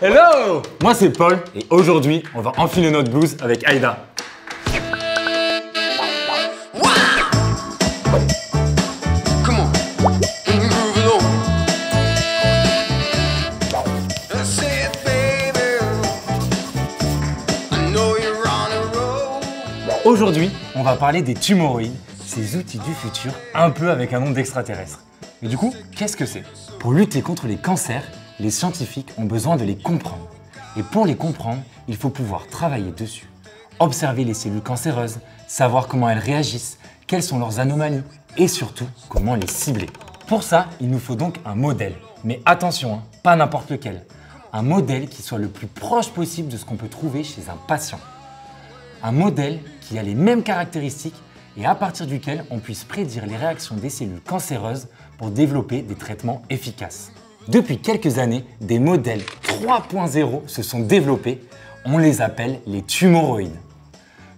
Hello! Moi c'est Paul et aujourd'hui on va enfiler notre blouse avec Aïda. Aujourd'hui, on va parler des tumoroïdes, ces outils du futur, un peu avec un nom d'extraterrestres. Mais du coup, qu'est-ce que c'est? Pour lutter contre les cancers, les scientifiques ont besoin de les comprendre. Et pour les comprendre, il faut pouvoir travailler dessus. Observer les cellules cancéreuses, savoir comment elles réagissent, quelles sont leurs anomalies et surtout, comment les cibler. Pour ça, il nous faut donc un modèle. Mais attention, pas n'importe lequel. Un modèle qui soit le plus proche possible de ce qu'on peut trouver chez un patient. Un modèle qui a les mêmes caractéristiques et à partir duquel on puisse prédire les réactions des cellules cancéreuses pour développer des traitements efficaces. Depuis quelques années, des modèles 3.0 se sont développés. On les appelle les tumoroïdes.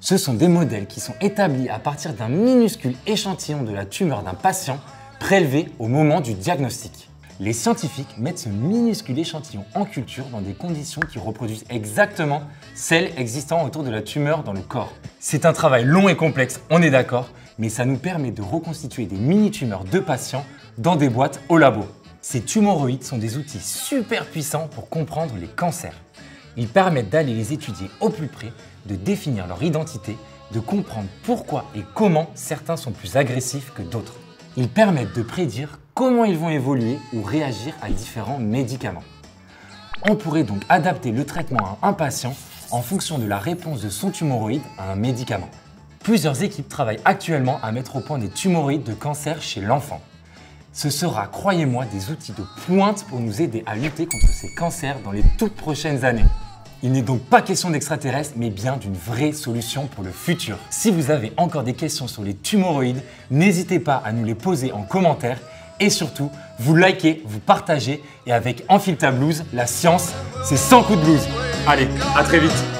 Ce sont des modèles qui sont établis à partir d'un minuscule échantillon de la tumeur d'un patient prélevé au moment du diagnostic. Les scientifiques mettent ce minuscule échantillon en culture dans des conditions qui reproduisent exactement celles existant autour de la tumeur dans le corps. C'est un travail long et complexe, on est d'accord, mais ça nous permet de reconstituer des mini-tumeurs de patients dans des boîtes au labo. Ces tumoroïdes sont des outils super puissants pour comprendre les cancers. Ils permettent d'aller les étudier au plus près, de définir leur identité, de comprendre pourquoi et comment certains sont plus agressifs que d'autres. Ils permettent de prédire comment ils vont évoluer ou réagir à différents médicaments. On pourrait donc adapter le traitement à un patient en fonction de la réponse de son tumoroïde à un médicament. Plusieurs équipes travaillent actuellement à mettre au point des tumoroïdes de cancer chez l'enfant. Ce sera, croyez-moi, des outils de pointe pour nous aider à lutter contre ces cancers dans les toutes prochaines années. Il n'est donc pas question d'extraterrestres, mais bien d'une vraie solution pour le futur. Si vous avez encore des questions sur les tumoroïdes, n'hésitez pas à nous les poser en commentaire et surtout, vous likez, vous partagez et avec Enfile ta blouse, la science, c'est 100 coups de blouse. Allez, à très vite.